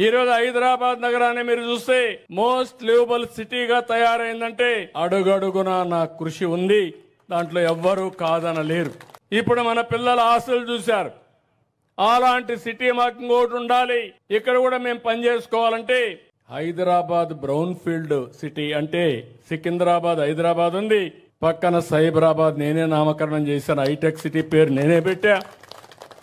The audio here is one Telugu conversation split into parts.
ఈరోజు హైదరాబాద్ నగరాన్ని మీరు చూస్తే మోస్ట్ లివబుల్ సిటీగా తయారైందంటే అడుగడుగున నా కృషి ఉంది, దాంట్లో ఎవ్వరూ కాదనలేరు. ఇప్పుడు మన పిల్లల ఆశలు చూశారు, అలాంటి సిటీ మాకు ఇంకోటి ఉండాలి. ఇక్కడ కూడా మేము పనిచేసుకోవాలంటే హైదరాబాద్ బ్రౌన్ ఫీల్డ్ సిటీ అంటే సికింద్రాబాద్ హైదరాబాద్ ఉంది, పక్కన సైబరాబాద్ నేనే నామకరణం చేశాను. హైటెక్ సిటీ పేరు నేనే పెట్టా,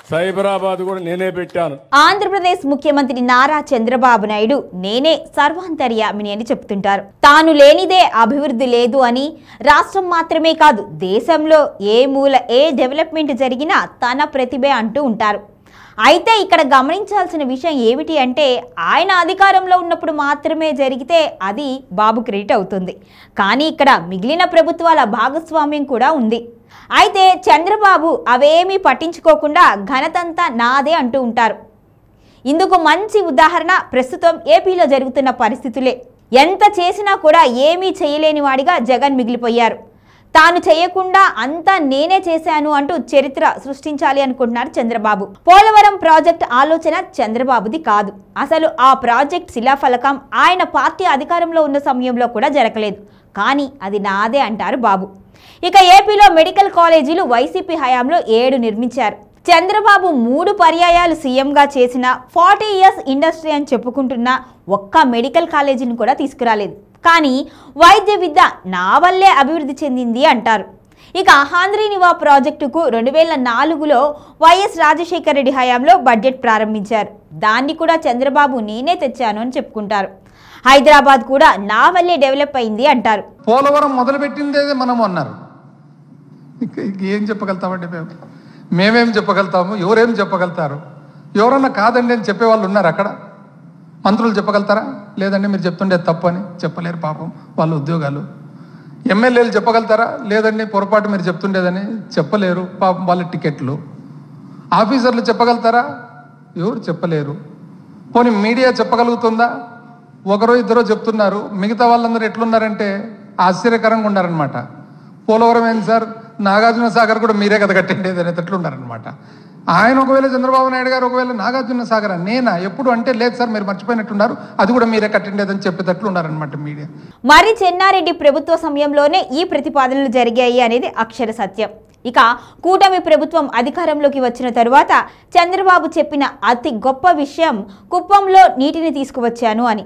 సైబరాబాద్ కూడా నేనే పెట్టాను. ఆంధ్రప్రదేశ్ ముఖ్యమంత్రి నారా చంద్రబాబు నాయుడు నేనే సర్వాంతర్యామిని అని చెప్తుంటారు. తాను లేనిదే అభివృద్ధి లేదు అని, రాష్ట్రం మాత్రమే కాదు దేశంలో ఏ మూల ఏ డెవలప్మెంట్ జరిగినా తన ప్రతిభే అంటూ ఉంటారు. అయితే ఇక్కడ గమనించాల్సిన విషయం ఏమిటి అంటే ఆయన అధికారంలో ఉన్నప్పుడు మాత్రమే జరిగితే అది బాబు క్రెడిట్ అవుతుంది. కానీ ఇక్కడ మిగిలిన ప్రభుత్వాల భాగస్వామ్యం కూడా ఉంది. అయితే చంద్రబాబు అవేమీ పట్టించుకోకుండా ఘనతంతా నాదే అంటూ ఉంటారు. ఇందుకు మంచి ఉదాహరణ ప్రస్తుతం ఏపీలో జరుగుతున్న పరిస్థితులే. ఎంత చేసినా కూడా ఏమీ చేయలేని వాడిగా జగన్ మిగిలిపోయారు. తాను చేయకుండా అంతా నేనే చేశాను అంటూ చరిత్ర సృష్టించాలి అనుకుంటున్నారు చంద్రబాబు. పోలవరం ప్రాజెక్ట్ ఆలోచన చంద్రబాబుది కాదు. అసలు ఆ ప్రాజెక్ట్ శిలాఫలకం ఆయన పార్టీ అధికారంలో ఉన్న సమయంలో కూడా జరగలేదు. కానీ అది నాదే అంటారు బాబు. ఇక ఏపీలో మెడికల్ కాలేజీలు వైసీపీ హయాంలో 7 నిర్మించారు. చంద్రబాబు 3 పర్యాయాలు సీఎంగా చేసిన 40 ఇయర్స్ ఇండస్ట్రీ అని చెప్పుకుంటున్న ఒక్క మెడికల్ కాలేజీని కూడా తీసుకురాలేదు. కానీ వైద్య విద్య నా వల్లే అభివృద్ధి చెందింది అంటారు. ఇక హాంద్రీనివా ప్రాజెక్టుకు 2004లో వైఎస్ రాజశేఖర రెడ్డి హయాంలో బడ్జెట్ ప్రారంభించారు. దాన్ని కూడా చంద్రబాబు నేనే తెచ్చాను అని చెప్పుకుంటారు. హైదరాబాద్ కూడా నా వల్లే డెవలప్ అయింది అంటారు. పోలవరం మొదలుపెట్టిందే మనము అన్నారు. ఏం చెప్పగలుగుతామండి? మేమేం చెప్పగలుగుతాము? ఎవరేం చెప్పగలుగుతారు? ఎవరన్నా కాదండి అని చెప్పేవాళ్ళు ఉన్నారు అక్కడ? మంత్రులు చెప్పగలుగుతారా? లేదండి మీరు చెప్తుండే తప్పు అని చెప్పలేరు, పాపం వాళ్ళ ఉద్యోగాలు. ఎమ్మెల్యేలు చెప్పగలుగుతారా? లేదండి పొరపాటు మీరు చెప్తుండేదని చెప్పలేరు, పాపం వాళ్ళ టికెట్లు. ఆఫీసర్లు చెప్పగలుగుతారా? ఎవరు చెప్పలేరు. పోనీ మీడియా చెప్పగలుగుతుందా? ఒకరో ఇద్దరో చెప్తున్నారు. మిగతా వాళ్ళందరూ ఎట్లున్నారంటే ఆశ్చర్యకరంగా ఉన్నారనమాట. పోలవరం ఏంటి సార్, నాగార్జున సాగర్ కూడా మీరే కదా కట్టండి అనేటట్లు ఉన్నారనమాట. ఆయన ఒకవేళ చంద్రబాబు నాయుడు గారు ఒకవేళ నాగార్జున సాగర్ నేనా ఎప్పుడు అంటే లేదు సార్ మీరు మర్చిపోయినట్టున్నారు, అది కూడా మీరే కట్టిండేదని చెప్పేటట్లు ఉన్నారనమాట మీడియా. మరి చెన్నారెడ్డి ప్రభుత్వ సమయంలోనే ఈ ప్రతిపాదనలు జరిగాయి అనేది అక్షర సత్యం. ఇక కూటమి ప్రభుత్వం అధికారంలోకి వచ్చిన తరువాత చంద్రబాబు చెప్పిన అతి గొప్ప విషయం కుప్పంలో నీటిని తీసుకువచ్చాను అని.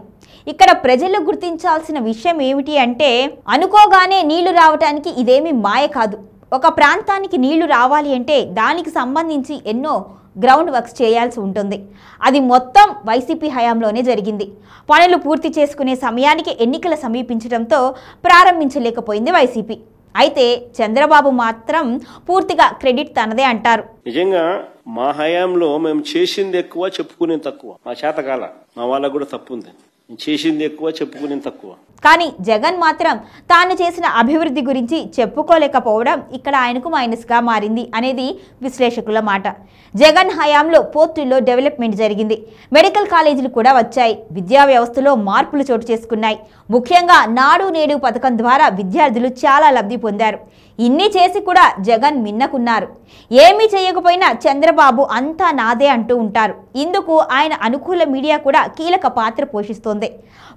ఇక్కడ ప్రజలు గుర్తించాల్సిన విషయం ఏమిటి అంటే అనుకోగానే నీళ్లు రావటానికి ఇదేమీ మాయ కాదు. ఒక ప్రాంతానికి నీళ్లు రావాలి అంటే దానికి సంబంధించి ఎన్నో గ్రౌండ్ వర్క్స్ చేయాల్సి ఉంటుంది. అది మొత్తం వైసీపీ హయాంలోనే జరిగింది. పనులు పూర్తి చేసుకునే సమయానికి ఎన్నికలు సమీపించడంతో ప్రారంభించలేకపోయింది వైసీపీ. అయితే చంద్రబాబు మాత్రం పూర్తిగా క్రెడిట్ తనదే అంటారు. నిజంగా మా హయాంలో మేము చేసింది ఎక్కువ, చెప్పుకునేది తక్కువ. మా చేతకాల మా వాళ్ళకు కూడా తప్పు ఉంది, చేసింది ఎక్కువ, చెప్పుకునేది తక్కువ. కానీ జగన్ మాత్రం తాను చేసిన అభివృద్ధి గురించి చెప్పుకోలేకపోవడం ఇక్కడ ఆయనకు మైనస్గా మారింది అనేది విశ్లేషకుల మాట. జగన్ హయాంలో పోర్టుల్లో డెవలప్మెంట్ జరిగింది, మెడికల్ కాలేజీలు కూడా వచ్చాయి, విద్యా వ్యవస్థలో మార్పులు చోటు చేసుకున్నాయి. ముఖ్యంగా నాడు నేడు పథకం ద్వారా విద్యార్థులు చాలా లబ్ధి పొందారు. ఇన్ని చేసి కూడా జగన్ మిన్నకున్నారు. ఏమీ చేయకపోయినా చంద్రబాబు అంతా నాదే అంటూ ఉంటారు. ఇందుకు ఆయన అనుకూల మీడియా కూడా కీలక పాత్ర పోషిస్తోంది.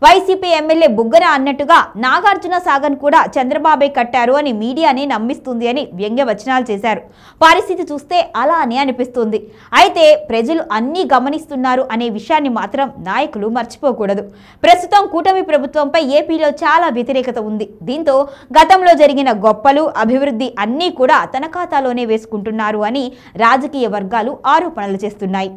వైసీపీ ఎమ్మెల్యే బుగ్గన అన్నట్టుగా నాగార్జున సాగర్ కూడా చంద్రబాబే కట్టారు అని మీడియాని నమ్మిస్తుంది అని వ్యంగ్య వచనాలు చేశారు. పరిస్థితి చూస్తే అలానే అనిపిస్తుంది. అయితే ప్రజలు అన్నీ గమనిస్తున్నారు అనే విషయాన్ని మాత్రం నాయకులు మర్చిపోకూడదు. ప్రస్తుతం కూటమి ప్రభుత్వంపై ఏపీలో చాలా వ్యతిరేకత ఉంది. దీంతో గతంలో జరిగిన గొప్పలు అభివృద్ధి అన్నీ కూడా తన ఖాతాలోనే వేసుకుంటున్నారు అని రాజకీయ వర్గాలు ఆరోపణలు చేస్తున్నాయి.